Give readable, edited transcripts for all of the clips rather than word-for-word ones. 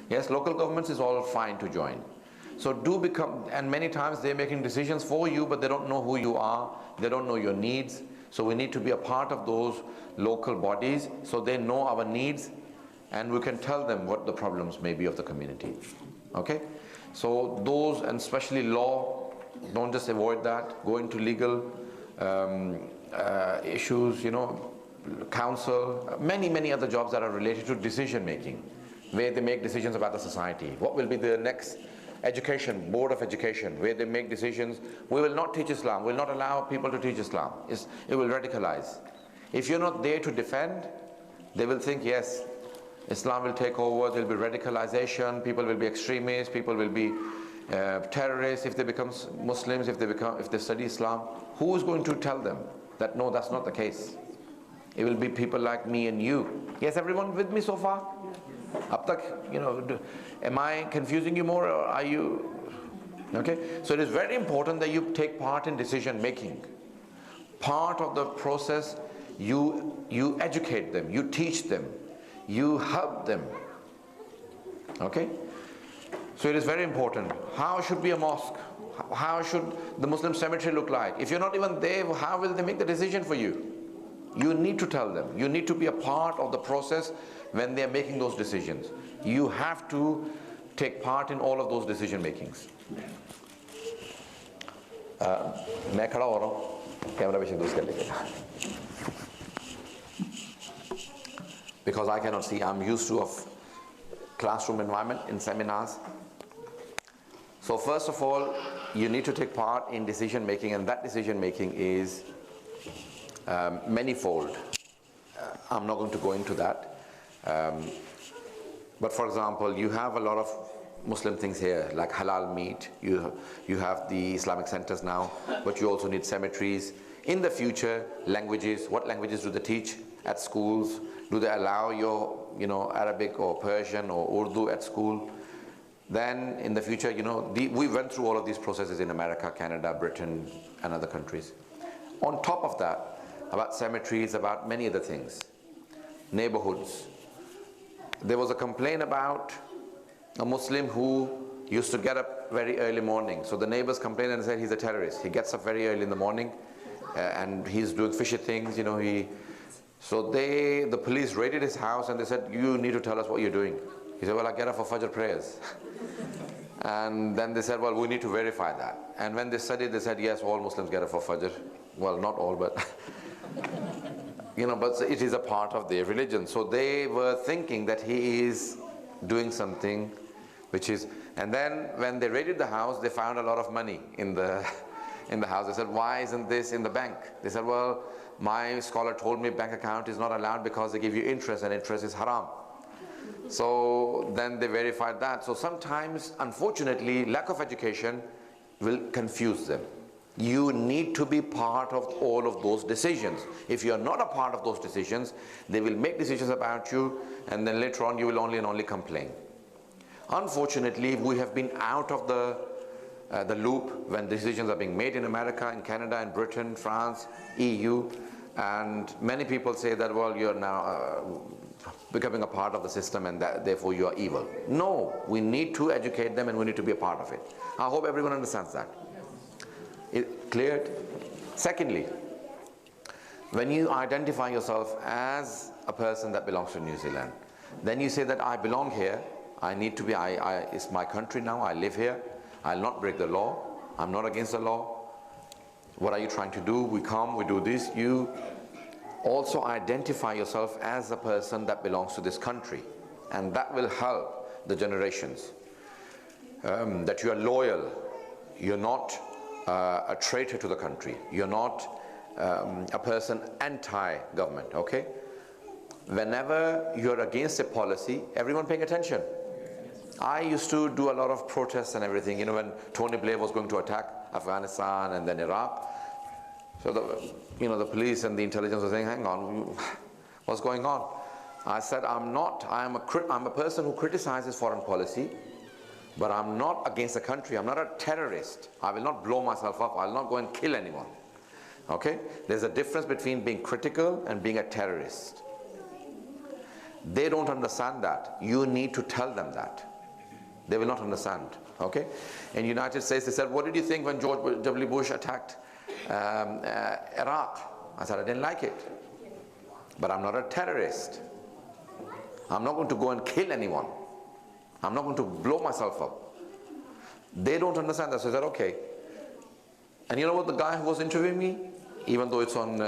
Yes, local governments is all fine to join. So do become, and many times they're making decisions for you, but they don't know who you are, they don't know your needs. So we need to be a part of those local bodies so they know our needs and we can tell them what the problems may be of the community. Okay? So those, and especially law, don't just avoid that, go into legal issues, you know, council, many other jobs that are related to decision making, where they make decisions about the society. What will be the next education, board of education, where they make decisions. We will not teach Islam, we will not allow people to teach Islam. It will radicalize. If you're not there to defend, they will think, yes, Islam will take over, there will be radicalization, people will be extremists, people will be terrorists if they become Muslims, if they study Islam. Who is going to tell them that no, that's not the case? It will be people like me and you. Yes, everyone with me so far? Up tak, you know, am I confusing you more, or are you okay? So it is very important that you take part in decision making. Part of the process, you educate them, you teach them, you help them. Okay? So it is very important. How should be a mosque? How should the Muslim cemetery look like? If you're not even there, how will they make the decision for you? You need to tell them. You need to be a part of the process when they are making those decisions. You have to take part in all of those decision makings. मैं खड़ा हो रहा हूँ, camera पीछे दूसरा लेके. Because I cannot see, I'm used to of classroom environment in seminars. So first of all, you need to take part in decision making, and that decision making is manifold. I'm not going to go into that. But for example, you have a lot of Muslim things here, like halal meat. You have the Islamic centers now, but you also need cemeteries. In the future, languages. What languages do they teach at schools? Do they allow your, you know, Arabic or Persian or Urdu at school? Then in the future, you know, we went through all of these processes in America, Canada, Britain, and other countries. On top of that, about cemeteries, about many other things, neighborhoods. There was a complaint about a Muslim who used to get up very early morning. So the neighbors complained and said he's a terrorist. He gets up very early in the morning and he's doing fishy things, you know. So the police raided his house and they said, you need to tell us what you're doing. He said, well, I get up for Fajr prayers. And then they said, well, we need to verify that. And when they studied, they said, yes, all Muslims get up for Fajr. Well, not all, but you know, but it is a part of their religion. So they were thinking that he is doing something which is, and then when they raided the house, they found a lot of money in the house. They said, why isn't this in the bank? They said, well, my scholar told me bank account is not allowed because they give you interest and interest is haram. So then they verified that. So sometimes, unfortunately, lack of education will confuse them. You need to be part of all of those decisions. If you are not a part of those decisions, they will make decisions about you and then later on you will only and only complain. Unfortunately, we have been out of the loop when decisions are being made in America, in Canada, in Britain, France, EU, and many people say that, well, you're now becoming a part of the system and that, therefore you are evil. No, we need to educate them and we need to be a part of it. I hope everyone understands that. It cleared? Secondly, when you identify yourself as a person that belongs to New Zealand, then you say that I belong here, I need to be, it's my country now, I live here, I'll not break the law, I'm not against the law. What are you trying to do? We come, we do this. You also identify yourself as a person that belongs to this country, and that will help the generations. That you are loyal, you're not a traitor to the country, you're not a person anti-government, okay? Whenever you're against a policy, everyone paying attention. I used to do a lot of protests and everything, you know, when Tony Blair was going to attack Afghanistan and then Iraq. So the police and the intelligence were saying, hang on, what's going on? I said, I'm a person who criticizes foreign policy, but I'm not against the country. I'm not a terrorist. I will not blow myself up. I will not go and kill anyone. Okay? There's a difference between being critical and being a terrorist. They don't understand that. You need to tell them that. They will not understand. Okay? In the United States, they said, what did you think when George W. Bush attacked Iraq? I said, I didn't like it. But I'm not a terrorist. I'm not going to go and kill anyone. I'm not going to blow myself up. They don't understand that. So I said, okay. And you know what, the guy who was interviewing me, even though it's on,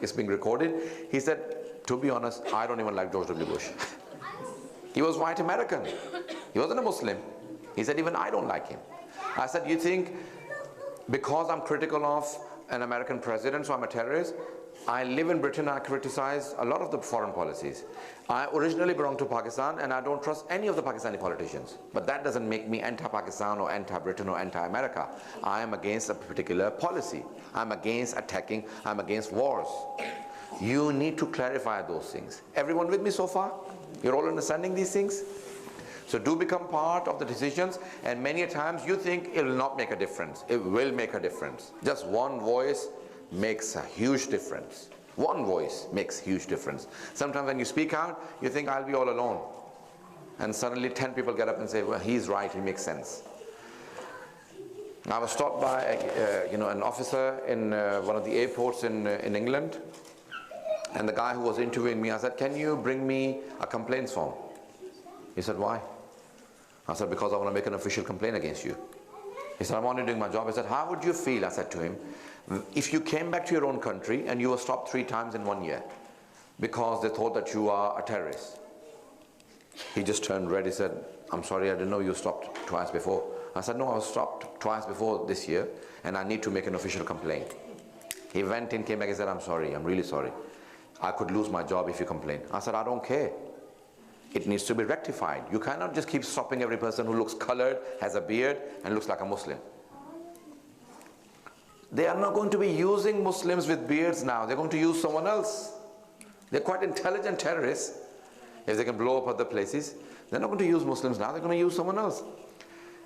it's being recorded, he said, to be honest, I don't even like George W. Bush. He was white American. He wasn't a Muslim. He said, even I don't like him. I said, you think because I'm critical of an American president, so I'm a terrorist? I live in Britain, I criticize a lot of the foreign policies. I originally belong to Pakistan and I don't trust any of the Pakistani politicians. But that doesn't make me anti-Pakistan or anti-Britain or anti-America. I am against a particular policy. I'm against attacking, I'm against wars. You need to clarify those things. Everyone with me so far? You're all understanding these things? So do become part of the decisions, and many a times you think it will not make a difference. It will make a difference. Just one voice makes a huge difference. One voice makes huge difference. Sometimes when you speak out, you think I'll be all alone. And suddenly 10 people get up and say, well, he's right, he makes sense. I was stopped by an officer in one of the airports in England. And the guy who was interviewing me, I said, can you bring me a complaints form? He said, why? I said, because I want to make an official complaint against you. He said, I'm only doing my job. I said, how would you feel, I said to him, if you came back to your own country and you were stopped 3 times in 1 year because they thought that you are a terrorist? He just turned red. He said, I'm sorry, I didn't know you were stopped twice before. I said, no, I was stopped twice before this year and I need to make an official complaint. He went in, came back and said, I'm sorry, I'm really sorry. I could lose my job if you complain. I said, I don't care. It needs to be rectified. You cannot just keep stopping every person who looks colored, has a beard, and looks like a Muslim. They are not going to be using Muslims with beards now. They're going to use someone else. They're quite intelligent terrorists. If they can blow up other places, they're not going to use Muslims now. They're going to use someone else.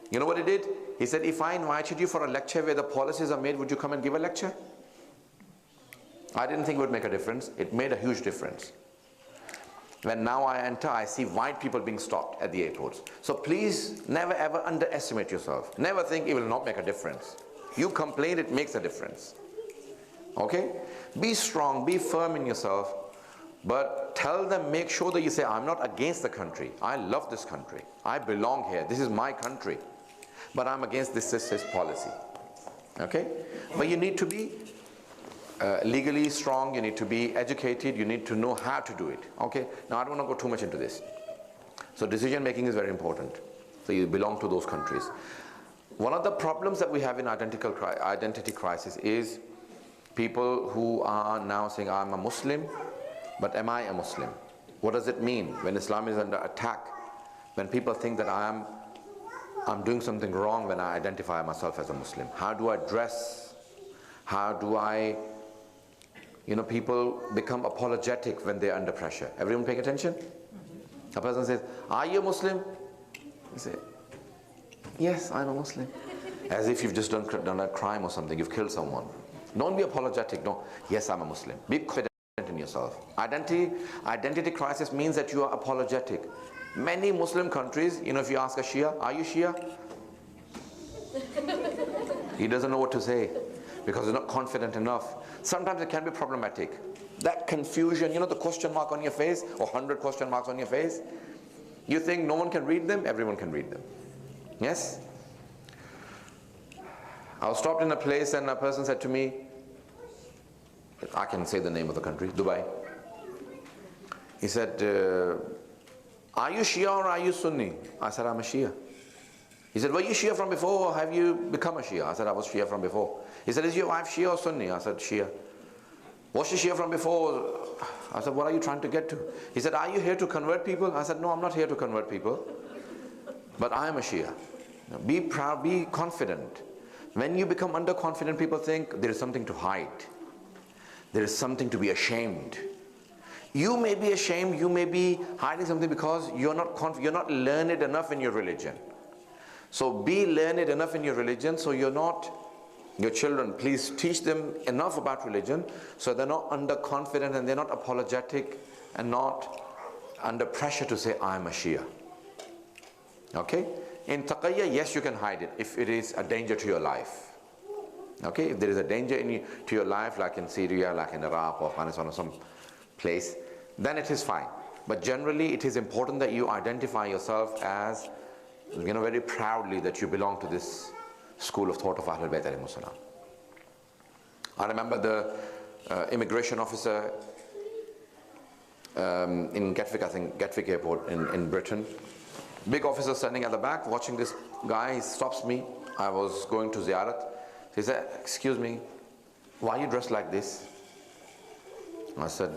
You know what he did? He said, if I invited you for a lecture where the policies are made, would you come and give a lecture? I didn't think it would make a difference. It made a huge difference. When now I enter, I see white people being stopped at the airports. So please never ever underestimate yourself. Never think it will not make a difference. You complain, it makes a difference. Okay? Be strong, be firm in yourself, but tell them, make sure that you say, I'm not against the country. I love this country. I belong here. This is my country. But I'm against this policy. Okay? But you need to be legally strong, you need to be educated, you need to know how to do it. Okay? Now I don't want to go too much into this. So decision making is very important. So you belong to those countries. One of the problems that we have in identity crisis is people who are now saying, I'm a Muslim, but am I a Muslim? What does it mean when Islam is under attack? When people think that I'm doing something wrong when I identify myself as a Muslim. How do I dress? How do I, people become apologetic when they're under pressure. Everyone paying attention? A person says, are you a Muslim? You say, yes, I'm a Muslim. As if you've just done a crime or something, you've killed someone. Don't be apologetic, no. Yes, I'm a Muslim. Be confident in yourself. Identity crisis means that you are apologetic. Many Muslim countries, if you ask a Shia, are you Shia? He doesn't know what to say because he's not confident enough. Sometimes it can be problematic. That confusion, the question mark on your face or 100 question marks on your face, you think no one can read them? Everyone can read them. Yes? I was stopped in a place and a person said to me, I can say the name of the country, Dubai. He said, are you Shia or are you Sunni? I said, I'm a Shia. He said, were you Shia from before or have you become a Shia? I said, I was Shia from before. He said, is your wife Shia or Sunni? I said, Shia. Was she Shia from before? I said, what are you trying to get to? He said, are you here to convert people? I said, no, I'm not here to convert people, but I am a Shia. Be proud, be confident. When you become underconfident, people think there is something to hide. There is something to be ashamed. You may be ashamed, you may be hiding something because you're not learned enough in your religion. So be learned enough in your religion so your children, please teach them enough about religion so they're not underconfident and they're not apologetic and not under pressure to say, I'm a Shia. Okay? In taqiyya, yes, you can hide it if it is a danger to your life. Okay? If there is a danger to your life, like in Syria, like in Iraq or Afghanistan or some place, then it is fine. But generally, it is important that you identify yourself as, very proudly that you belong to this school of thought of Ahlul Bayt alayhimus salam. I remember the immigration officer in Gatwick, I think Gatwick Airport in Britain. Big officer standing at the back watching this guy. He stops me. I was going to ziyarat. He said, "Excuse me, why are you dressed like this?" I said,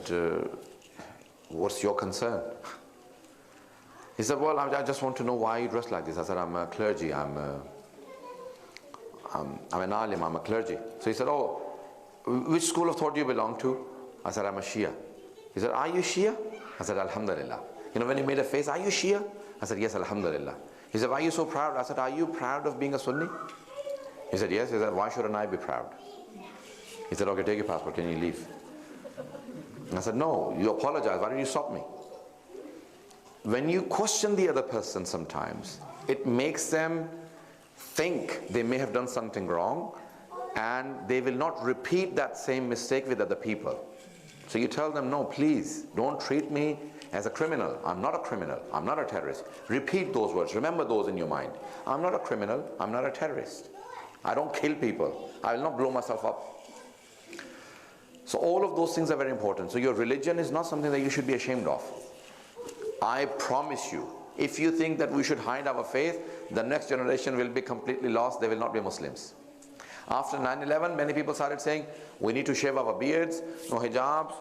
"What's your concern?" He said, "Well, I just want to know why you dress like this." I said, "I'm a clergy. I'm an alim. I'm a clergy." So he said, "Oh, which school of thought do you belong to?" I said, "I'm a Shia." He said, "Are you Shia?" I said, "Alhamdulillah." When he made a face, "Are you Shia?" I said, "Yes, Alhamdulillah." He said, "Why are you so proud?" I said, "Are you proud of being a Sunni?" He said, "Yes." He said, "Why shouldn't I be proud?" He said, "Okay, take your passport. Can you leave?" I said, "No, you apologize. Why did you stop me?" When you question the other person sometimes, it makes them think they may have done something wrong, and they will not repeat that same mistake with other people. So you tell them, "No, please, don't treat me as a criminal. I'm not a criminal. I'm not a terrorist." Repeat those words. Remember those in your mind. I'm not a criminal. I'm not a terrorist. I don't kill people. I will not blow myself up. So all of those things are very important. So your religion is not something that you should be ashamed of. I promise you, if you think that we should hide our faith, the next generation will be completely lost. They will not be Muslims. After 9/11, many people started saying, "We need to shave our beards, no hijabs,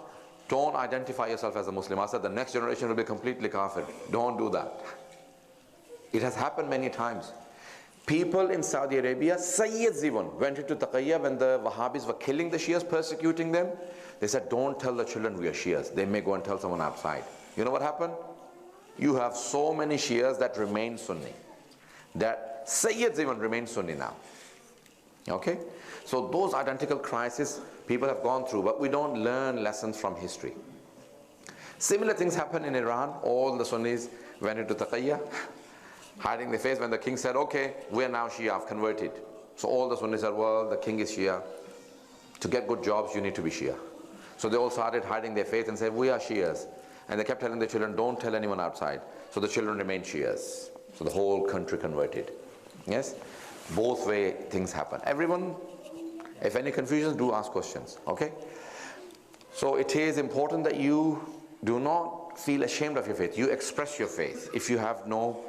don't identify yourself as a Muslim." I said, the next generation will be completely kafir. Don't do that. It has happened many times. People in Saudi Arabia, Sayyids even, went into taqiyya when the Wahhabis were killing the Shias, persecuting them. They said, "Don't tell the children we are Shias. They may go and tell someone outside." You know what happened? You have so many Shias that remain Sunni. That Sayyids even remain Sunni now. Okay? So those identical crises people have gone through, but we don't learn lessons from history. Similar things happened in Iran. All the Sunnis went into taqiyya, hiding their face when the king said, "Okay, we are now Shia, I've converted." So all the Sunnis said, "Well, the king is Shia. To get good jobs, you need to be Shia." So they all started hiding their faith and said, "We are Shias." And they kept telling the children, "Don't tell anyone outside." So the children remained Shias. So the whole country converted. Yes? Both way things happen. Everyone, if any confusions, do ask questions. Okay? So it is important that you do not feel ashamed of your faith. You express your faith if you have no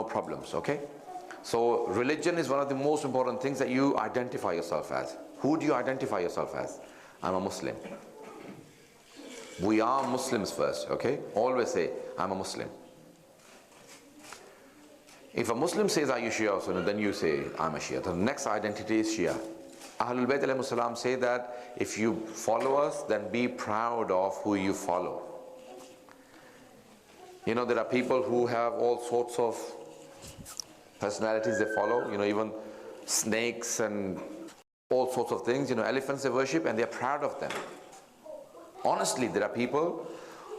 problems. Okay? So religion is one of the most important things that you identify yourself as. Who do you identify yourself as? I'm a Muslim. We are Muslims first. Okay? Always say, I'm a Muslim. If a Muslim says, "Are you Shia or Sunni?" then you say, "I'm a Shia." The next identity is Shia. Ahlul Bayt alayhimus salam say that if you follow us, then be proud of who you follow. There are people who have all sorts of personalities they follow, even snakes and all sorts of things. Elephants they worship and they're proud of them. Honestly, there are people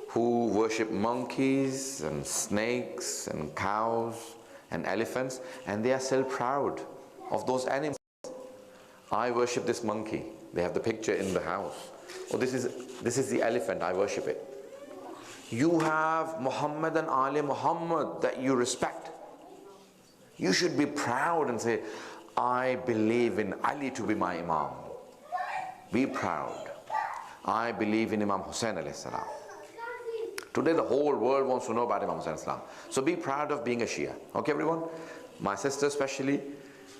who worship monkeys and snakes and cows and elephants, and they are still proud of those animals. I worship this monkey. They have the picture in the house. Oh, this is the elephant. I worship it. You have Muhammad and Ali Muhammad that you respect. You should be proud and say, "I believe in Ali to be my Imam." Be proud. I believe in Imam Hussain alayhi salam. Today the whole world wants to know about Imam Hussain alayhi salam. So be proud of being a Shia. Okay, everyone? My sisters especially,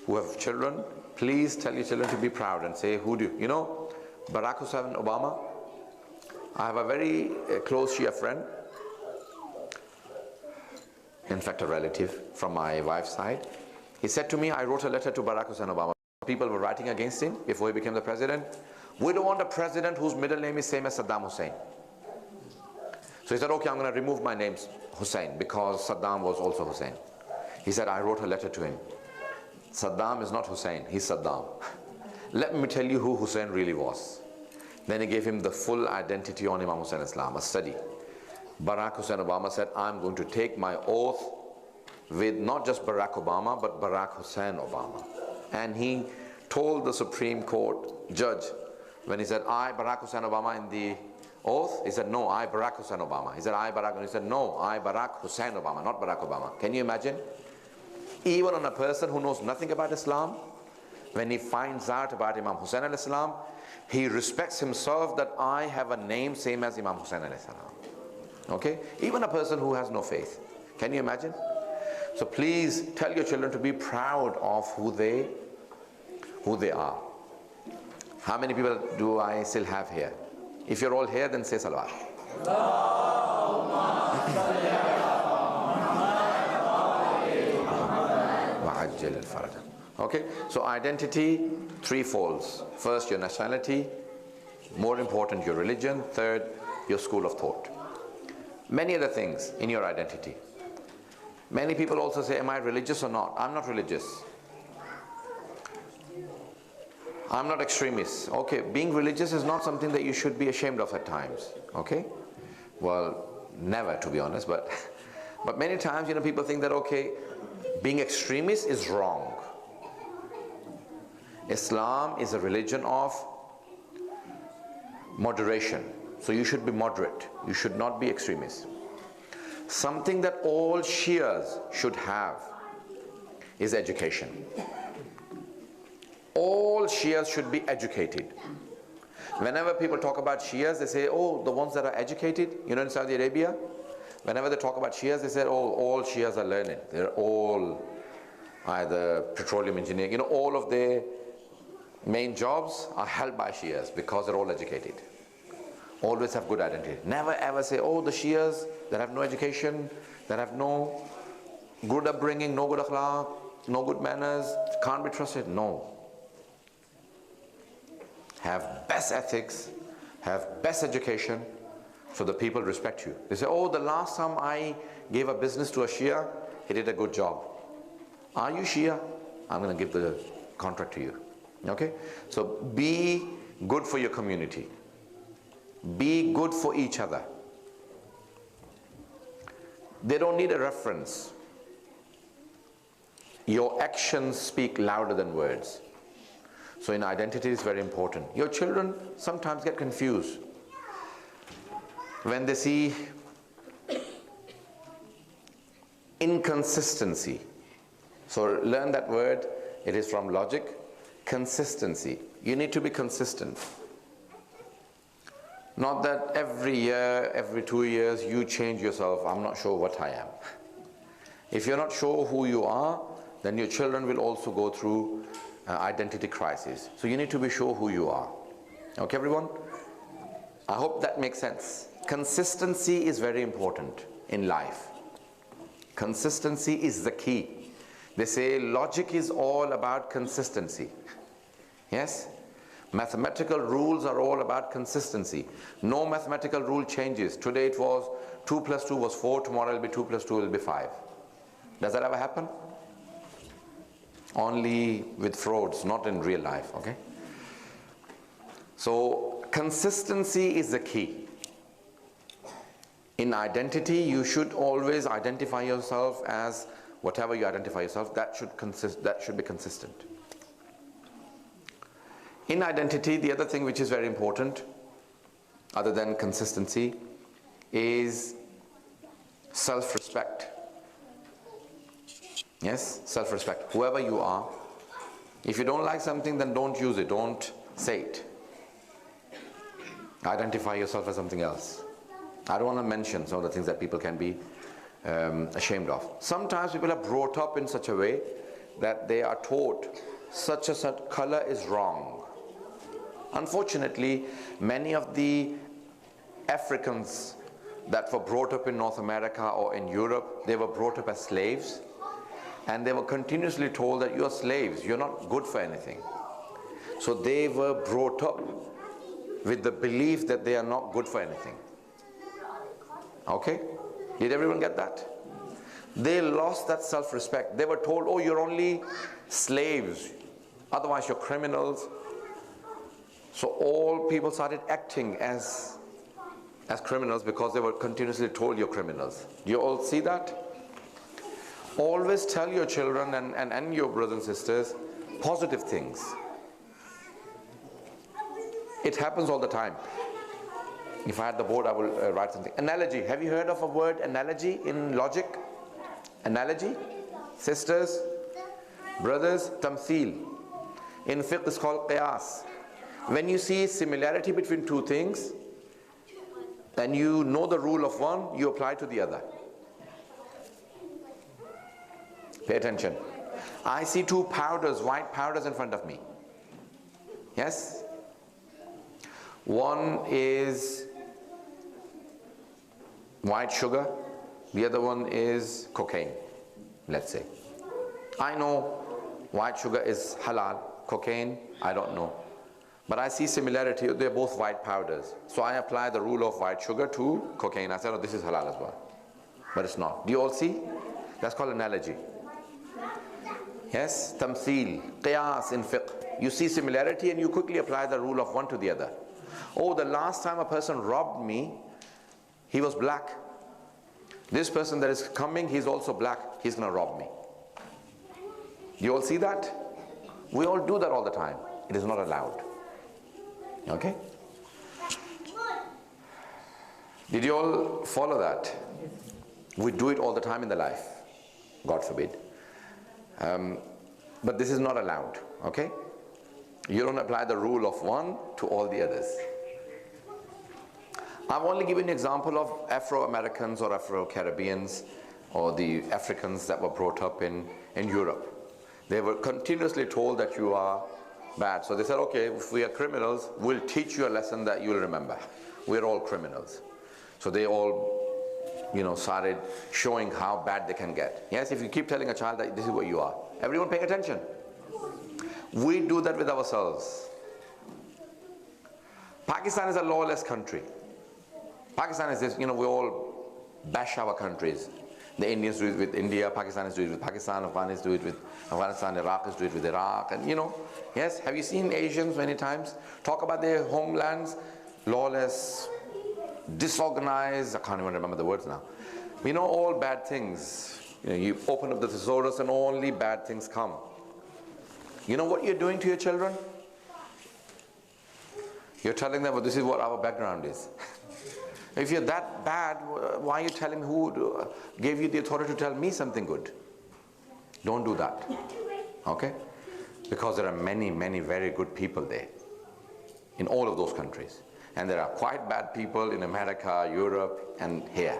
who have children, please tell your children to be proud and say, "Who do you know?" Barack Hussein Obama. I have a very close Shia friend, in fact a relative from my wife's side. He said to me, "I wrote a letter to Barack Hussein Obama." People were writing against him before he became the president. "We don't want a president whose middle name is same as Saddam Hussein." So he said, "Okay, I'm going to remove my name Hussein because Saddam was also Hussein." He said, "I wrote a letter to him. Saddam is not Hussein, he's Saddam. Let me tell you who Hussein really was." Then he gave him the full identity on Imam Hussain Islam, a study. Barack Hussein Obama said, "I'm going to take my oath with not just Barack Obama, but Barack Hussein Obama. And he told the Supreme Court judge, when he said, I, Barack Hussein Obama, in the oath, he said, no, I, Barack Hussein Obama. He said, I, Barack, and he said, no, I, Barack Hussein Obama, not Barack Obama. Can you imagine? Even on a person who knows nothing about Islam, when he finds out about Imam Hussein alayhi salam, he respects himself that I have a name same as Imam Hussein alayhi salam. Okay? Even a person who has no faith. Can you imagine? So please tell your children to be proud of who they are. How many people do I still have here? If you're all here, then say salawat. Okay, so identity, three folds. First, your nationality. More important, your religion. Third, your school of thought. Many other things in your identity. Many people also say, am I religious or not? I'm not religious. I'm not extremist. Okay, being religious is not something that you should be ashamed of at times. Okay? Well, never, to be honest, but many times, people think that, okay, being extremist is wrong. Islam is a religion of moderation. So you should be moderate. You should not be extremist. Something that all Shias should have is education. All Shias should be educated. Whenever people talk about Shias, they say, oh, the ones that are educated, in Saudi Arabia, whenever they talk about Shias, they say, oh, all Shias are learned. They're all either petroleum engineering, all of their main jobs are held by Shias because they're all educated. Always have good identity. Never ever say, oh, the Shias that have no education, that have no good upbringing, no good akhlaq, no good manners, can't be trusted. No. Have best ethics, have best education, so the people respect you. They say, oh, the last time I gave a business to a Shia, he did a good job. Are you Shia? I'm going to give the contract to you. Okay? So be good for your community. Be good for each other. They don't need a reference. Your actions speak louder than words. So in identity is very important. Your children sometimes get confused when they see inconsistency. So learn that word. It is from logic. Consistency. You need to be consistent. Not that every year, every 2 years, you change yourself. I'm not sure what I am. If you're not sure who you are, then your children will also go through identity crisis. So you need to be sure who you are. Okay, everyone? I hope that makes sense. Consistency is very important in life. Consistency is the key. They say logic is all about consistency. Yes? Mathematical rules are all about consistency. No mathematical rule changes. Today it was 2 plus 2 was 4. Tomorrow it will be 2 plus 2 will be 5. Does that ever happen? Only with frauds, not in real life. Okay? So consistency is the key. In identity, you should always identify yourself as whatever you identify yourself. That should be consistent. In identity, the other thing which is very important, other than consistency, is self-respect. Yes, self-respect. Whoever you are, if you don't like something, then don't use it, don't say it. Identify yourself as something else. I don't want to mention some of the things that people can be ashamed of. Sometimes people are brought up in such a way that they are taught such a color is wrong. Unfortunately, many of the Africans that were brought up in North America or in Europe, they were brought up as slaves, and they were continuously told that you are slaves, you're not good for anything. So they were brought up with the belief that they are not good for anything. Okay? Did everyone get that? They lost that self-respect. They were told, oh, you're only slaves, otherwise you're criminals. So all people started acting as criminals because they were continuously told you're criminals. Do you all see that? Always tell your children and your brothers and sisters positive things. It happens all the time. If I had the board, I will write something. Analogy. Have you heard of a word analogy in logic? Analogy? Sisters, brothers, tamthil. In fiqh it's called qiyas. When you see similarity between two things, and you know the rule of one, you apply to the other. Pay attention. I see two powders, white powders in front of me. Yes? One is white sugar, the other one is cocaine, let's say. I know white sugar is halal, cocaine, I don't know. But I see similarity, they're both white powders. So I apply the rule of white sugar to cocaine. I said, oh, this is halal as well. But it's not. Do you all see? That's called analogy. Yes? Tamthil, qiyas in fiqh. You see similarity and you quickly apply the rule of one to the other. Oh, the last time a person robbed me, he was black. This person that is coming, he's also black. He's going to rob me. You all see that? We all do that all the time. It is not allowed. Okay? Did you all follow that? We do it all the time in the life. God forbid. But this is not allowed. Okay? You don't apply the rule of one to all the others. I've only given an example of Afro-Americans or Afro-Caribbeans or the Africans that were brought up in Europe. They were continuously told that you are bad. So they said, okay, if we are criminals, we'll teach you a lesson that you'll remember. We're all criminals. So they all, started showing how bad they can get. Yes, if you keep telling a child that this is what you are. Everyone paying attention? We do that with ourselves. Pakistan is a lawless country. Pakistan is this, we all bash our countries. The Indians do it with India, Pakistanis do it with Pakistan, Afghanis do it with Afghanistan, Iraqis do it with Iraq, and yes, have you seen Asians many times talk about their homelands? Lawless, disorganized, I can't even remember the words now. All bad things. You open up the thesaurus and only bad things come. You know what you're doing to your children? You're telling them, well, this is what our background is. If you're that bad, why are you telling who gave you the authority to tell me something good? Don't do that. Okay? Because there are many, many very good people there in all of those countries. And there are quite bad people in America, Europe, and here.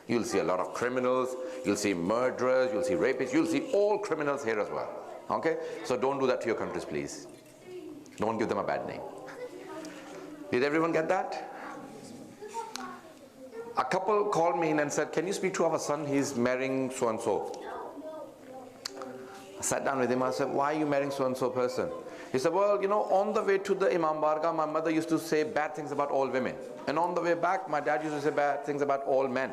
You'll see a lot of criminals, you'll see murderers, you'll see rapists, you'll see all criminals here as well. Okay? So don't do that to your countries, please. Don't give them a bad name. Did everyone get that? A couple called me in and said, can you speak to our son? He's marrying so-and-so. I sat down with him. I said, why are you marrying so-and-so person? He said, well, on the way to the Imam Barga, my mother used to say bad things about all women. And on the way back, my dad used to say bad things about all men.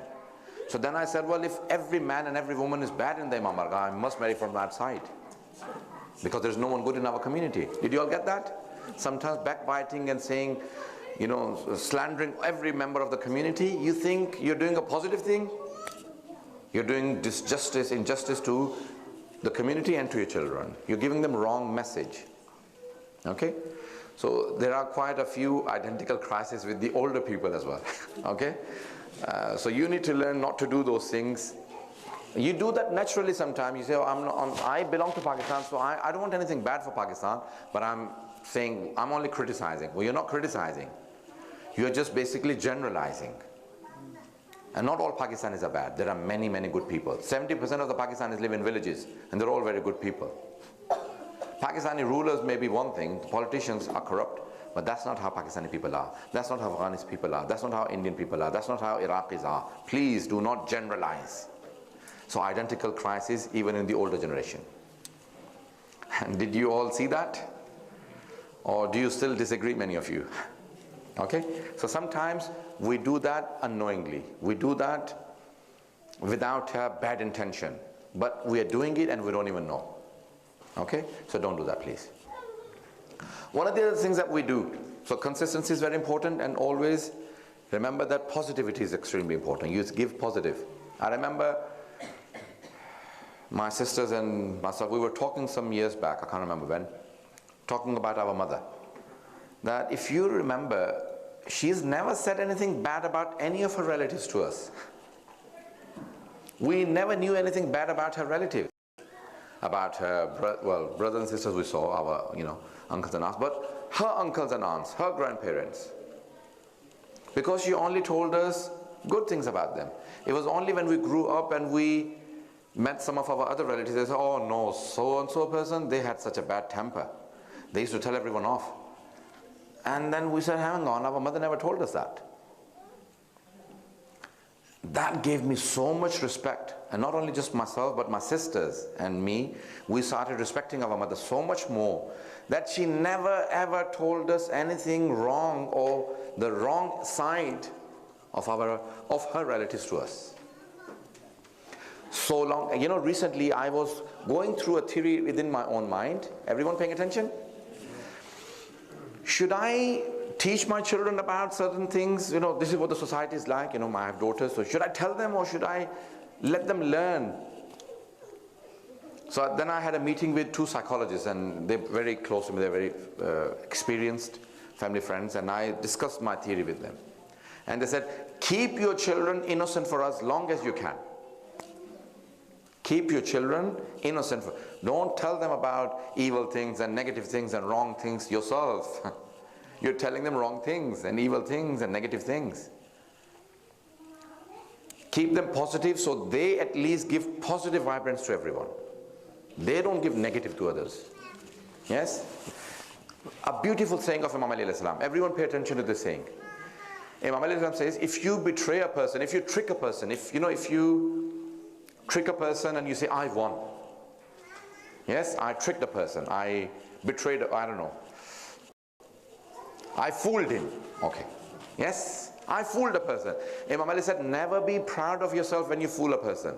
So then I said, well, if every man and every woman is bad in the Imam Barga, I must marry from that side. Because there's no one good in our community. Did you all get that? Sometimes backbiting and saying, slandering every member of the community, you think you're doing a positive thing? You're doing injustice to the community and to your children. You're giving them wrong message. Okay? So there are quite a few identical crises with the older people as well. Okay? So you need to learn not to do those things. You do that naturally sometimes. You say, oh, I belong to Pakistan, so I don't want anything bad for Pakistan, but I'm saying, I'm only criticizing. Well, you're not criticizing. You're just basically generalizing. And not all Pakistanis are bad. There are many, many good people. 70% of the Pakistanis live in villages, and they're all very good people. Pakistani rulers may be one thing, the politicians are corrupt, but that's not how Pakistani people are. That's not how Afghani people are. That's not how Indian people are. That's not how Iraqis are. Please do not generalize. So identical crisis even in the older generation. And did you all see that? Or do you still disagree, many of you? Okay? So sometimes we do that unknowingly. We do that without a bad intention. But we are doing it and we don't even know. Okay? So don't do that, please. One of the other things that we do, so consistency is very important, and always remember that positivity is extremely important. You give positive. I remember My sisters and myself, we were talking some years back, I can't remember when, talking about our mother. That if you remember, she's never said anything bad about any of her relatives to us. We never knew anything bad about her relatives. About her, brothers and sisters we saw, our, uncles and aunts, but her uncles and aunts, her grandparents. Because she only told us good things about them. It was only when we grew up and we met some of our other relatives, they said, oh no, so-and-so person, they had such a bad temper. They used to tell everyone off. And then we said, hang on, our mother never told us that. That gave me so much respect. And not only just myself, but my sisters and me, we started respecting our mother so much more that she never ever told us anything wrong or the wrong side of her relatives to us. So long, recently I was going through a theory within my own mind. Everyone paying attention? Should I teach my children about certain things? This is what the society is like. I have daughters, so should I tell them or should I let them learn? So then I had a meeting with two psychologists, and they're very close to me. They're very experienced family friends, and I discussed my theory with them. And they said, keep your children innocent for as long as you can. Keep your children innocent. Don't tell them about evil things and negative things and wrong things yourself. You're telling them wrong things and evil things and negative things. Keep them positive so they at least give positive vibrance to everyone. They don't give negative to others. Yes? A beautiful saying of Imam Ali alayhi salam. Everyone pay attention to this saying. Imam Ali alayhi salam says, if you betray a person, if you trick a person, if you trick a person and you say, I won. Yes, I tricked a person. I betrayed, I don't know. I fooled him. Okay. Yes, I fooled a person. Imam Ali said, never be proud of yourself when you fool a person.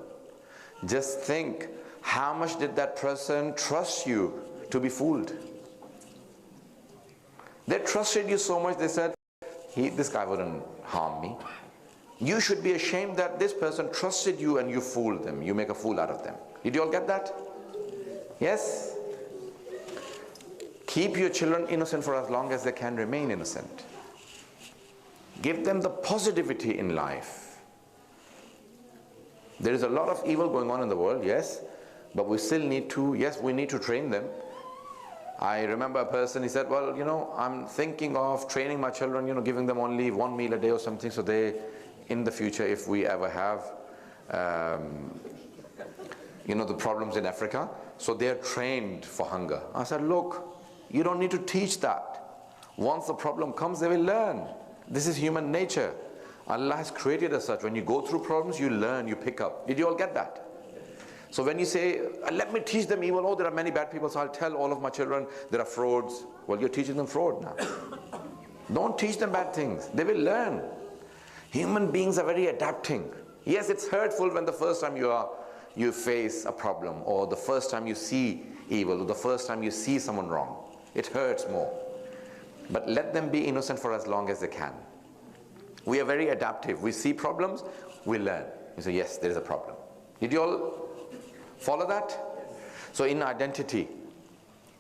Just think, how much did that person trust you to be fooled? They trusted you so much, they said, this guy wouldn't harm me. You should be ashamed that this person trusted you and you fooled them. You make a fool out of them. Did you all get that? Yes? Keep your children innocent for as long as they can remain innocent. Give them the positivity in life. There is a lot of evil going on in the world, yes, but we still need to, we need to train them. I remember a person, he said, well, I'm thinking of training my children, giving them only one meal a day or something, so they, in the future, if we ever have, the problems in Africa, so they're trained for hunger. I said, look, you don't need to teach that. Once the problem comes, they will learn. This is human nature. Allah has created us such. When you go through problems, you learn, you pick up. Did you all get that? So when you say, let me teach them evil, oh, there are many bad people, so I'll tell all of my children there are frauds. Well, you're teaching them fraud now. Don't teach them bad things. They will learn. Human beings are very adapting. Yes, it's hurtful when the first time you face a problem, or the first time you see evil, or the first time you see someone wrong. It hurts more. But let them be innocent for as long as they can. We are very adaptive. We see problems, we learn. You say, yes, there is a problem. Did you all follow that? So in identity,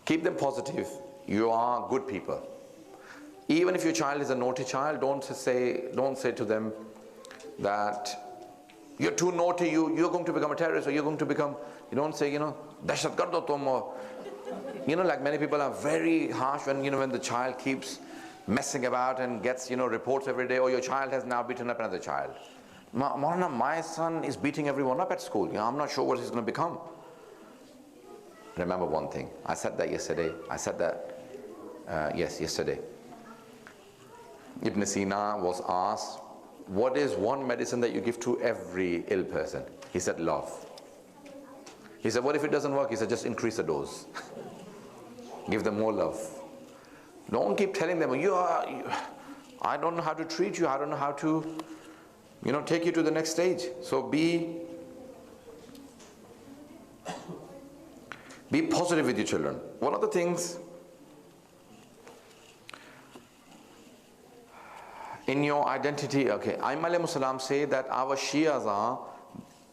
keep them positive. You are good people. Even if your child is a naughty child, don't say to them that you're too naughty, you're going to become a terrorist, or you're going to become, you don't say, dashat kar do tum, or, like many people are very harsh when, when the child keeps messing about and gets, reports every day, or your child has now beaten up another child. Maulana, my son is beating everyone up at school. I'm not sure what he's going to become. Remember one thing. I said that yesterday. Yesterday. Ibn Sina was asked, what is one medicine that you give to every ill person? He said, love. He said, what if it doesn't work? He said, just increase the dose. Give them more love. Don't keep telling them, I don't know how to treat you. I don't know how to, take you to the next stage. So be positive with your children. One of the things in your identity, Imam alayhi salam say that our Shias are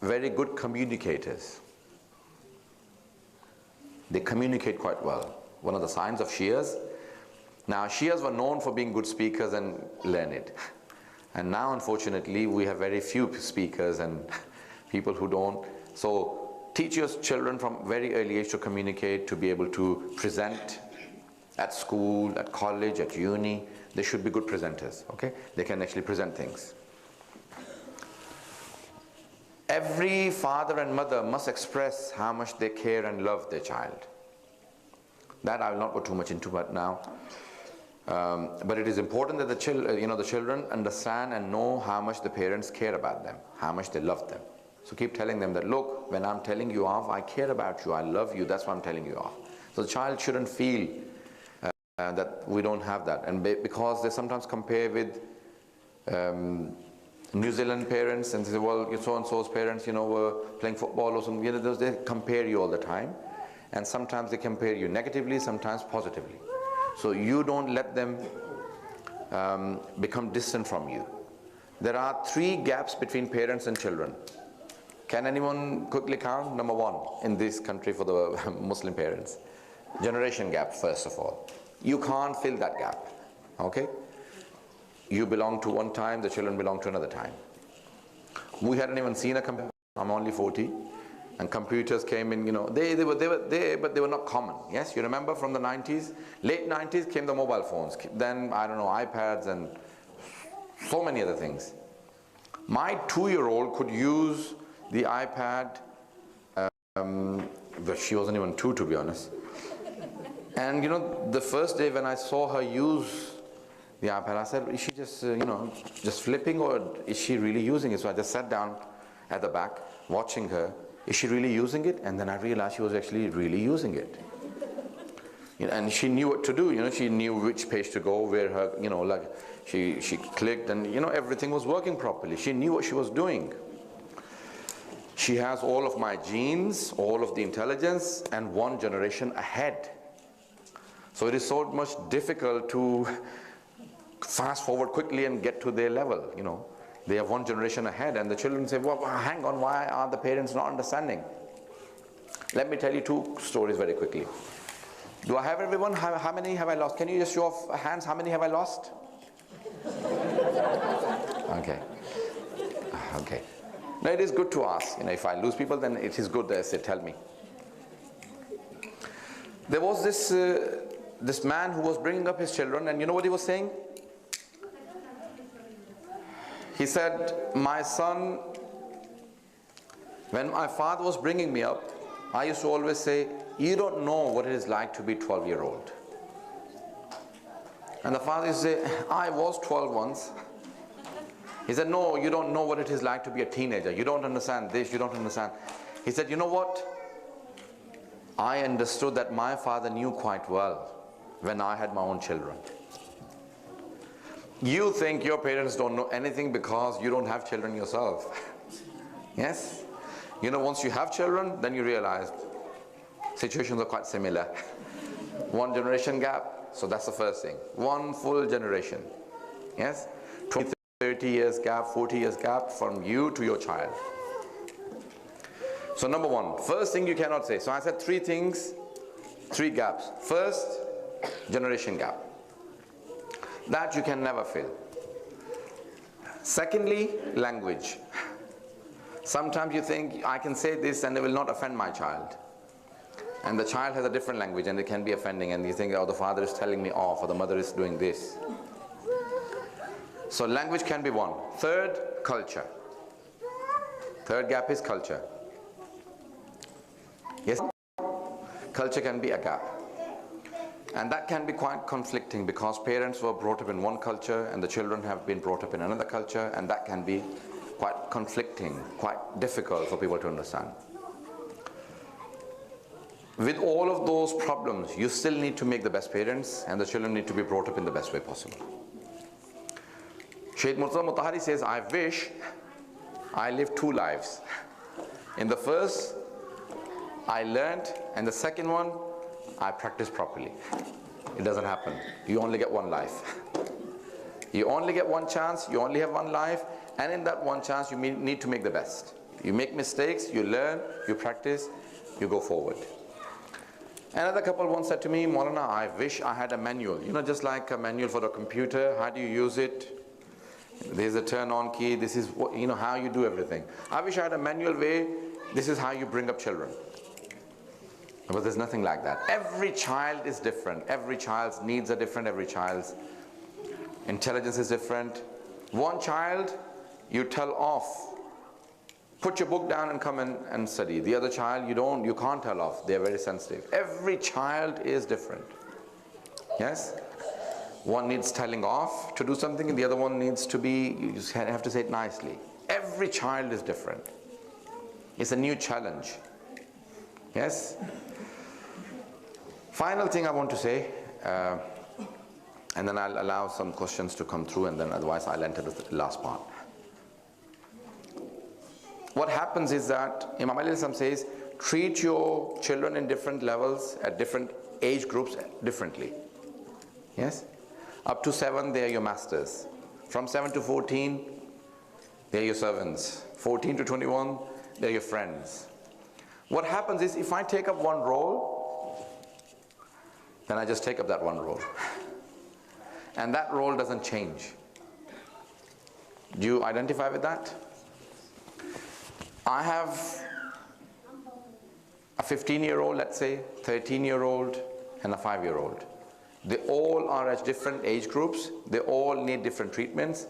very good communicators. They communicate quite well. One of the signs of Shias. Now, Shias were known for being good speakers and learned. And now, unfortunately, we have very few speakers and people who don't. So, teach your children from very early age to communicate, to be able to present at school, at college, at uni. They should be good presenters, okay? They can actually present things. Every father and mother must express how much they care and love their child. That I will not go too much into right now. But it is important that the children understand and know how much the parents care about them, how much they love them. So keep telling them that, look, when I'm telling you off, I care about you, I love you, that's why I'm telling you off. So the child shouldn't feel that we don't have that. And because they sometimes compare with New Zealand parents and say, well, so-and-so's parents, were playing football or something. They compare you all the time. And sometimes they compare you negatively, sometimes positively. So you don't let them become distant from you. There are 3 gaps between parents and children. Can anyone quickly count? Number 1 in this country for the Muslim parents. Generation gap, first of all. You can't fill that gap, okay? You belong to one time, the children belong to another time. We hadn't even seen a computer. I'm only 40. And computers came in, they were there, but they were not common. Yes, you remember from the 90s? Late 90s came the mobile phones. Then, I don't know, iPads and so many other things. My 2-year-old could use the iPad, but she wasn't even 2, to be honest. And the first day when I saw her use the iPad, I said, is she just, just flipping, or is she really using it? So I just sat down at the back, watching her. Is she really using it? And then I realized she was actually really using it. And she knew what to do. She knew which page to go, where her, like she clicked, and everything was working properly. She knew what she was doing. She has all of my genes, all of the intelligence, and 1 generation ahead. So it is so much difficult to fast forward quickly and get to their level, They have 1 generation ahead, and the children say, well, hang on, why are the parents not understanding? Let me tell you 2 stories very quickly. Do I have everyone? How many have I lost? Can you just show off hands? How many have I lost? Okay. Okay. Now it is good to ask. If I lose people, then it is good that they tell me. There was this man who was bringing up his children, and you know what he was saying? He said, my son, when my father was bringing me up, I used to always say, you don't know what it is like to be 12-year-old. And the father used to say, I was 12 once. He said, no, you don't know what it is like to be a teenager. You don't understand this, you don't understand. He said, you know what? I understood that my father knew quite well when I had my own children. You think your parents don't know anything because you don't have children yourself. Yes? Once you have children, then you realize situations are quite similar. 1 generation gap, so that's the first thing. 1 full generation. Yes? 20, 30 years gap, 40 years gap from you to your child. So number 1, first thing you cannot say. So I said 3 things, 3 gaps. First, generation gap. That you can never fill. Secondly, language. Sometimes you think, I can say this and it will not offend my child. And the child has a different language and it can be offending, and you think, oh, the father is telling me off, or the mother is doing this. So language can be 1. Third, culture. Third gap is culture. Yes? Culture can be a gap. And that can be quite conflicting, because parents were brought up in one culture and the children have been brought up in another culture, and that can be quite conflicting, quite difficult for people to understand. With all of those problems, you still need to make the best parents, and the children need to be brought up in the best way possible. Shaykh Murtaza Mutahari says, I wish I lived 2 lives. In the first, I learned, and the second one, I practiced properly. It doesn't happen. You only get 1 life. You only get 1 chance, you only have 1 life, and in that 1 chance, you need to make the best. You make mistakes, you learn, you practice, you go forward. Another couple once said to me, Maulana, I wish I had a manual. You know, just like a manual for a computer. How do you use it? There's a turn on key. This is what, you know, how you do everything. I wish I had a manual way. This is how you bring up children. But there's nothing like that. Every child is different. Every child's needs are different. Every child's intelligence is different. One child, you tell off. Put your book down and come in and study. The other child, you can't tell off. They're very sensitive. Every child is different. Yes? One needs telling off to do something, and the other one needs to be, you just have to say it nicely. Every child is different. It's a new challenge. Yes? Final thing I want to say, and then I'll allow some questions to come through, and then otherwise I'll enter the last part. What happens is that Imam Ali says, treat your children in different levels, at different age groups differently. Yes? Up to 7, they are your masters. From 7 to 14, they are your servants. 14 to 21, they are your friends. What happens is, if I take up one role, then I just take up that one role. And that role doesn't change. Do you identify with that? I have a 15-year-old, let's say, 13-year-old, and a 5-year-old. They all are at different age groups. They all need different treatments.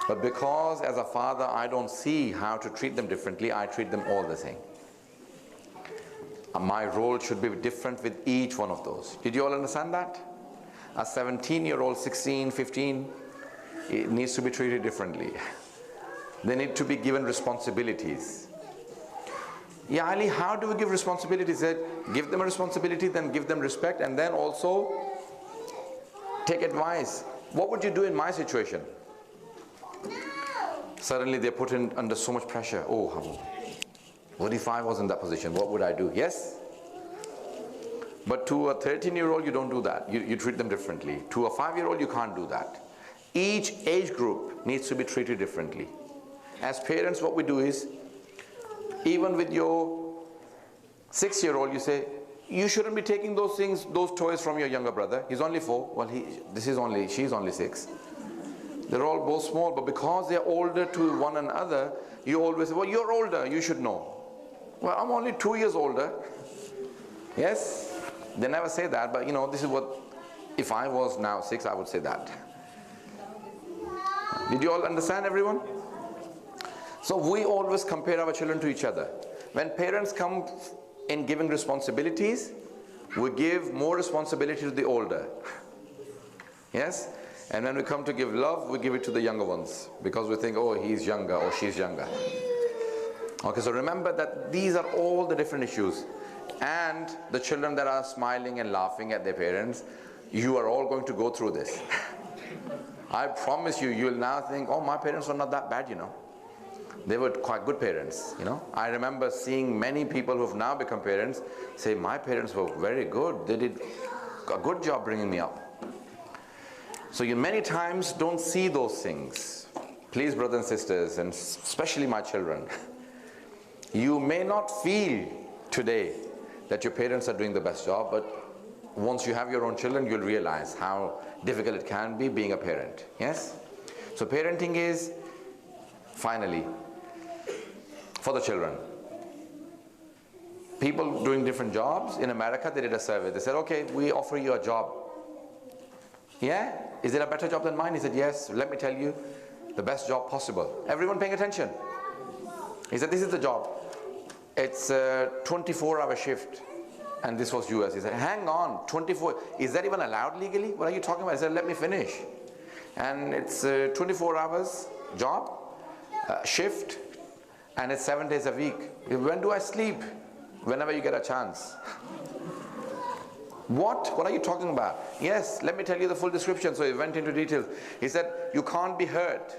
But because as a father I don't see how to treat them differently, I treat them all the same. My role should be different with each one of those. Did you all understand that? A 17-year-old, 16, 15, it needs to be treated differently. They need to be given responsibilities. Yeah, Ali, how do we give responsibilities? Give them a responsibility, then give them respect, and then also take advice. What would you do in my situation? Suddenly they're put in under so much pressure. Oh, what if I was in that position? What would I do? Yes? But to a 13-year-old, you don't do that. You treat them differently. To a 5-year-old, you can't do that. Each age group needs to be treated differently. As parents, what we do is, even with your 6-year-old, you say, you shouldn't be taking those things, those toys from your younger brother. He's only 4. Well, she's only 6. They're all both small, but because they're older to one another, you always say, well, you're older, you should know. Well, I'm only 2 years older. Yes? They never say that, but you know, this is what, if I was now 6, I would say that. Did you all understand, everyone? So we always compare our children to each other. When parents come in giving responsibilities, we give more responsibility to the older. Yes? And when we come to give love, we give it to the younger ones, because we think, oh, he's younger or she's younger. Okay, so remember that these are all the different issues. And the children that are smiling and laughing at their parents, you are all going to go through this. I promise you, you'll now think, oh, my parents were not that bad, you know. They were quite good parents, you know. I remember seeing many people who have now become parents say, my parents were very good. They did a good job bringing me up. So you many times don't see those things. Please, brothers and sisters, and especially my children, you may not feel today that your parents are doing the best job, but once you have your own children, you'll realize how difficult it can be being a parent. Yes? So parenting is, finally, for the children. People doing different jobs. In America, they did a survey. They said, okay, we offer you a job. Yeah? Is it a better job than mine? He said, yes. Let me tell you, the best job possible. Everyone paying attention? He said, this is the job. It's a 24-hour shift. And this was US. He said, hang on, 24. Is that even allowed legally? What are you talking about? I said, let me finish. And it's 24 hours job, shift, and it's 7 days a week. When do I sleep? Whenever you get a chance. What? What are you talking about? Yes, let me tell you the full description. So he went into details. He said, you can't be hurt.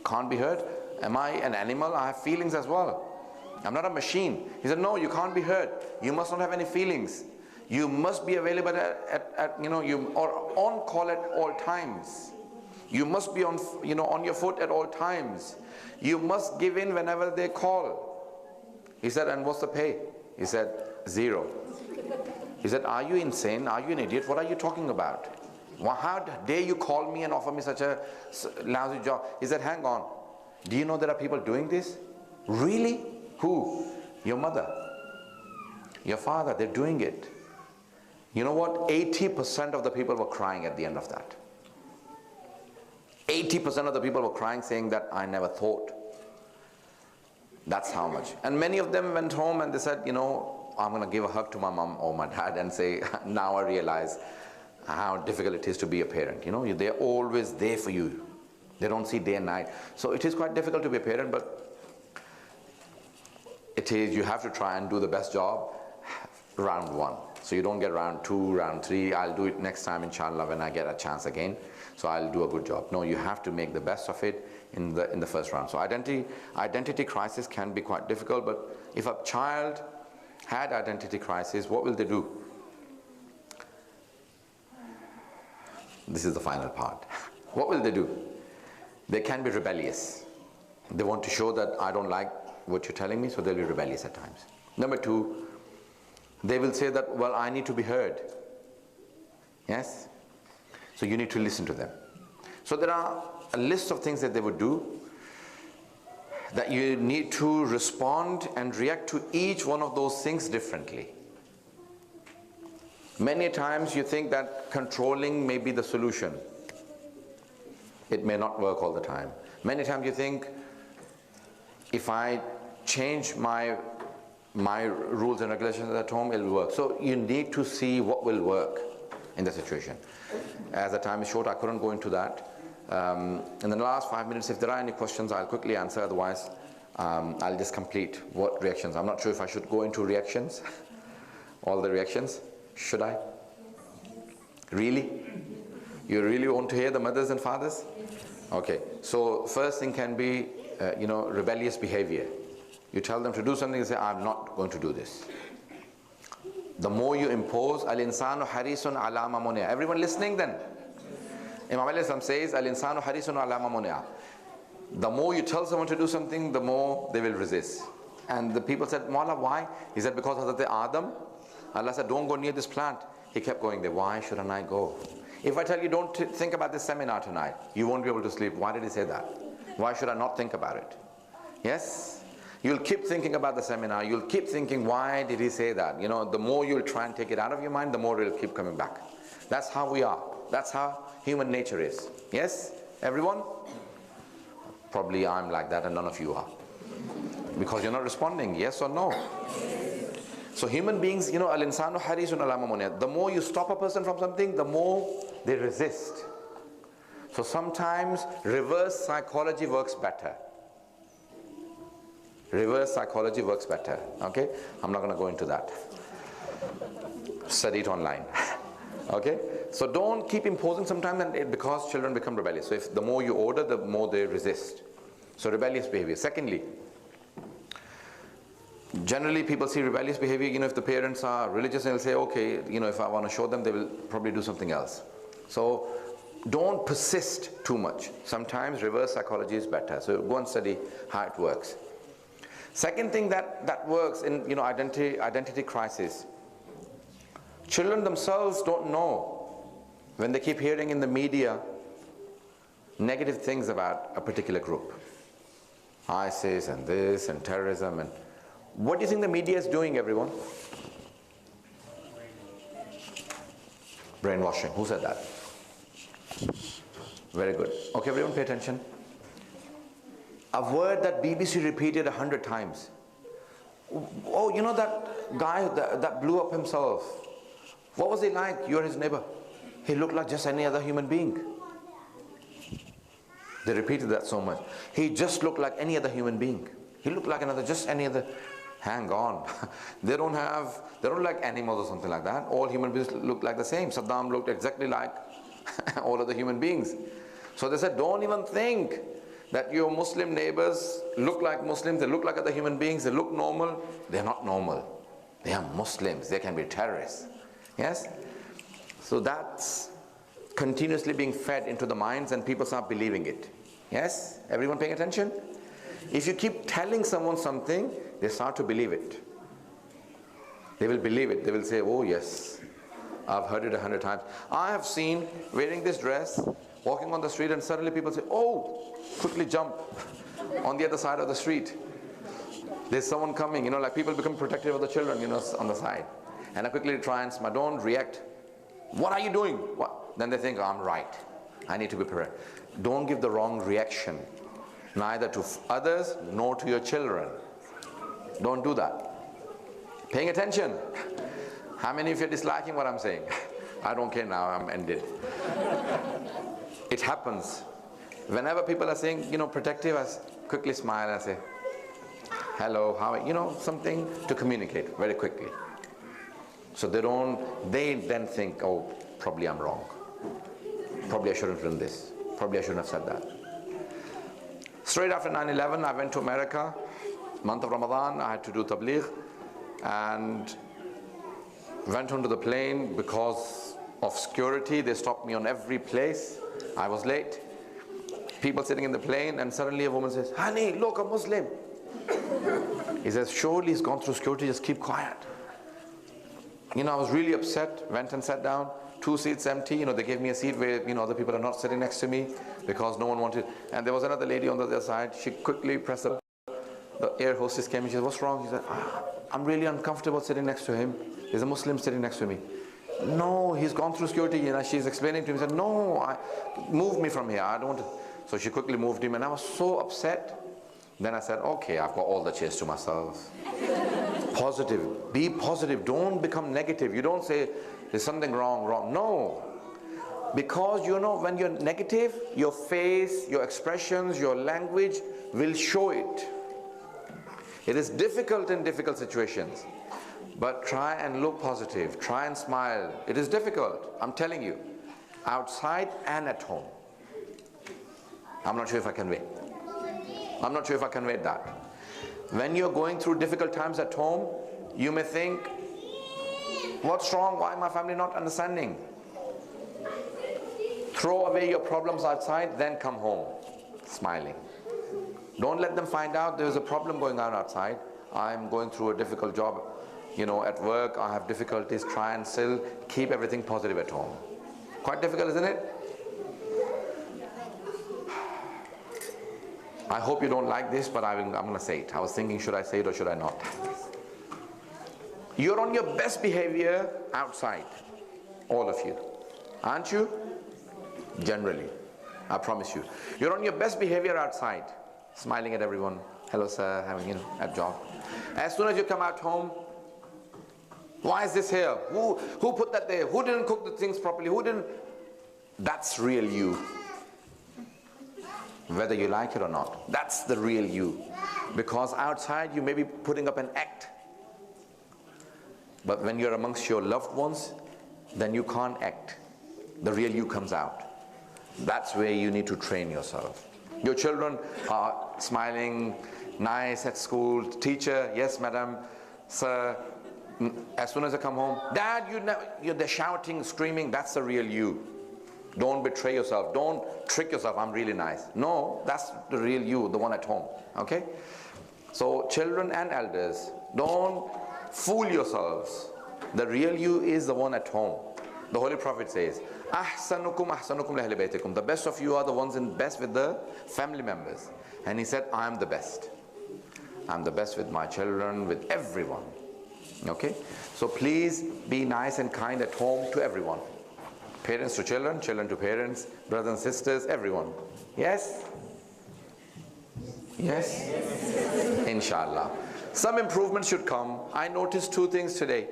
Can't be hurt? Am I an animal? I have feelings as well. I'm not a machine. He said, no, you can't be hurt. You must not have any feelings. You must be available or on call at all times. You must be on your foot at all times. You must give in whenever they call. He said, and what's the pay? He said, 0. He said, are you insane? Are you an idiot? What are you talking about? How dare you call me and offer me such a lousy job? He said, hang on. Do you know there are people doing this? Really? Who? Your mother. Your father. They're doing it. You know what? 80% of the people were crying at the end of that. 80% of the people were crying, saying that I never thought. That's how much. And many of them went home and they said, you know, I'm going to give a hug to my mom or my dad and say, now I realize how difficult it is to be a parent. You know, they're always there for you. They don't see day and night. So it is quite difficult to be a parent, but it is, you have to try and do the best job round 1. So you don't get round 2, round 3. I'll do it next time, inshallah, when I get a chance again. So I'll do a good job. No, you have to make the best of it in the first round. So identity crisis can be quite difficult, but if a child had identity crisis, what will they do? This is the final part. What will they do? They can be rebellious. They want to show that I don't like what you're telling me, so they'll be rebellious at times. Number 2, they will say that, well, I need to be heard. Yes? So you need to listen to them. So there are a list of things that they would do, that you need to respond and react to each one of those things differently. Many times you think that controlling may be the solution. It may not work all the time. Many times you think, if I change my rules and regulations at home, it will work. So you need to see what will work in the situation. As the time is short, I couldn't go into that. In the last 5 minutes, if there are any questions, I'll quickly answer. Otherwise, I'll just complete what reactions. I'm not sure if I should go into reactions, all the reactions. Should I? Really? You really want to hear the mothers and fathers? Okay. So first thing can be, rebellious behavior. You tell them to do something, they say, I'm not going to do this. The more you impose, al-insanu harisun ala ma muni'a. Everyone listening then? Imam Ali says, al-insanu harisun ala ma muni'a. The more you tell someone to do something, the more they will resist. And the people said, Mawla, why? He said, because of the Adam. Allah said, don't go near this plant. He kept going there. Why shouldn't I go? If I tell you, don't think about this seminar tonight, you won't be able to sleep. Why did he say that? Why should I not think about it? Yes? You'll keep thinking about the seminar. You'll keep thinking, why did he say that? You know, the more you'll try and take it out of your mind, the more it'll keep coming back. That's how we are. That's how human nature is. Yes? Everyone? Probably I'm like that and none of you are. Because you're not responding, yes or no? So human beings, al-insanu harisun ala ma muni'a. The more you stop a person from something, the more they resist. So sometimes reverse psychology works better. Reverse psychology works better. Okay? I'm not going to go into that. Study it online. Okay? So don't keep imposing sometimes, and because children become rebellious. So if the more you order, the more they resist. So rebellious behavior. Secondly, generally people see rebellious behavior, if the parents are religious, they'll say, okay, if I want to show them, they will probably do something else. So don't persist too much. Sometimes reverse psychology is better. So go and study how it works. Second thing that works in identity crisis. Children themselves don't know when they keep hearing in the media negative things about a particular group. ISIS and this and terrorism and what do you think the media is doing, everyone? Brainwashing. Who said that? Very good. Okay, everyone pay attention. A word that BBC repeated 100 times. Oh, that guy that blew up himself. What was he like? You're his neighbor. He looked like just any other human being. They repeated that so much. He just looked like any other human being. He looked like just any other. Hang on. They don't like animals or something like that. All human beings look like the same. Saddam looked exactly like all other human beings. So they said, don't even think that your Muslim neighbors look like Muslims. They look like other human beings. They look normal. They're not normal. They are Muslims. They can be terrorists. Yes? So that's continuously being fed into the minds and people start believing it. Yes? Everyone paying attention? If you keep telling someone something, they start to believe it. They will believe it. They will say, oh yes, I've heard it 100 times. I have seen wearing this dress, walking on the street, and suddenly people say, oh, quickly jump on the other side of the street. There's someone coming, like people become protective of the children, on the side. And I quickly try and smile, don't react. What are you doing? What? Then they think, oh, I'm right. I need to be prepared. Don't give the wrong reaction, neither to others nor to your children. Don't do that. Paying attention. How many of you are disliking what I'm saying? I don't care now, I'm ended. It happens. Whenever people are saying, protective, I quickly smile and I say, hello, how are you? Something to communicate very quickly. So they then think, oh, probably I'm wrong. Probably I shouldn't have done this. Probably I shouldn't have said that. Straight after 9/11, I went to America. Month of Ramadan, I had to do tabligh, and went onto the plane because of security. They stopped me on every place. I was late. People sitting in the plane, and suddenly a woman says, honey, look, a Muslim. He says, surely he's gone through security, just keep quiet. I was really upset, went and sat down. 2 seats empty, they gave me a seat where, other people are not sitting next to me because no one wanted. And there was another lady on the other side. She quickly pressed the air hostess came and she said, what's wrong? She said, I'm really uncomfortable sitting next to him. There's a Muslim sitting next to me. No, he's gone through security. She's explaining to him. She said, no, move me from here. I don't want to. So she quickly moved him, and I was so upset. Then I said, okay, I've got all the chairs to myself. Positive. Be positive. Don't become negative. You don't say, there's something wrong. No. Because when you're negative, your face, your expressions, your language will show it. It is difficult in difficult situations. But try and look positive. Try and smile. It is difficult, I'm telling you. Outside and at home. I'm not sure if I convey. I'm not sure if I conveyed that. When you're going through difficult times at home, you may think, what's wrong? Why my family not understanding? Throw away your problems outside, then come home, smiling. Don't let them find out there's a problem going on outside. I'm going through a difficult job, at work, I have difficulties. Try and still keep everything positive at home. Quite difficult, isn't it? I hope you don't like this, but I'm going to say it. I was thinking, should I say it or should I not? You're on your best behavior outside, all of you, aren't you? Generally, I promise you. You're on your best behavior outside, smiling at everyone. Hello, sir, having, at job. As soon as you come out home, why is this here? Who put that there? Who didn't cook the things properly? Who didn't? That's real you. Whether you like it or not, that's the real you. Because outside you may be putting up an act. But when you're amongst your loved ones, then you can't act. The real you comes out. That's where you need to train yourself. Your children are smiling, nice at school. Teacher, yes madam, sir. As soon as they come home, dad, they're shouting, screaming. That's the real you. Don't betray yourself. Don't trick yourself. I'm really nice. No, that's the real you, the one at home. Okay? So children and elders, don't fool yourselves. The real you is the one at home. The Holy Prophet says, "Ahsanukum ahsanukum li ahli baytikum." The best of you are the ones in best with the family members. And he said, I am the best. I'm the best with my children, with everyone. Okay? So please be nice and kind at home to everyone. Parents to children, children to parents, brothers and sisters, everyone. Yes? Yes? Inshallah. Some improvement should come. I noticed 2 things today.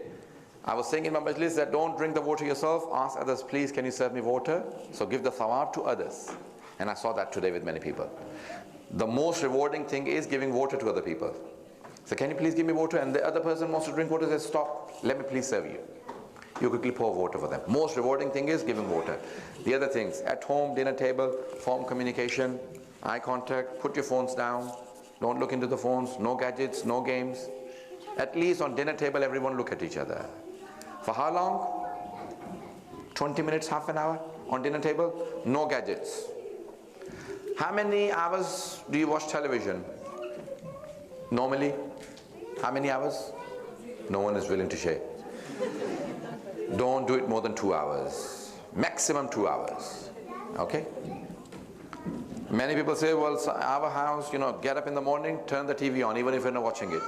I was saying in my majlis that don't drink the water yourself. Ask others, please, can you serve me water? So give the thawab to others. And I saw that today with many people. The most rewarding thing is giving water to other people. So can you please give me water? And the other person wants to drink water, says, stop, let me please serve you. You quickly pour water for them. Most rewarding thing is giving water. The other things, at home, dinner table, form communication, eye contact, put your phones down. Don't look into the phones, no gadgets, no games. At least on dinner table, everyone look at each other. For how long? 20 minutes, half an hour on dinner table, no gadgets. How many hours do you watch television? Normally, how many hours? No one is willing to share. Don't do it more than 2 hours. Maximum 2 hours. Okay? Many people say, well, our house, get up in the morning, turn the TV on, even if you're not watching it.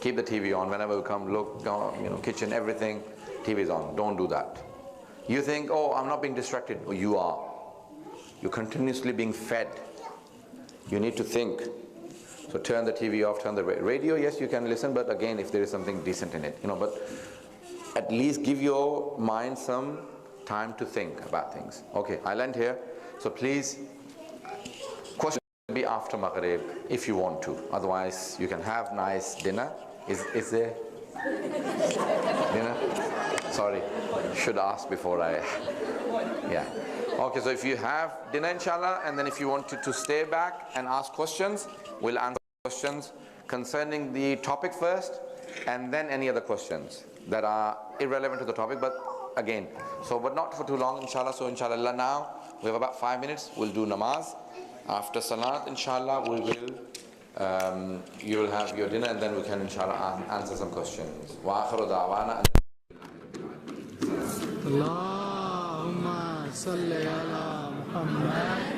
Keep the TV on whenever you come, look, kitchen, everything, TV is on. Don't do that. You think, oh, I'm not being distracted. Oh, you are. You're continuously being fed. You need to think. So turn the TV off, turn the radio. Yes, you can listen, but again, if there is something decent in it, but at least give your mind some time to think about things. Okay, I'll end here. So please, question will be after Maghrib if you want to. Otherwise, you can have nice dinner. Is there dinner? Sorry, should ask before I. Yeah. Okay, so if you have dinner, inshallah, and then if you want to stay back and ask questions, we'll answer questions concerning the topic first, and then any other questions that are irrelevant to the topic, but again, but not for too long, inshallah. So inshallah now, we have about 5 minutes, we'll do namaz. After salat, inshallah, you will have your dinner, and then we can inshallah answer some questions. Wa akhiru da'wana. Allahumma salli ala Muhammad.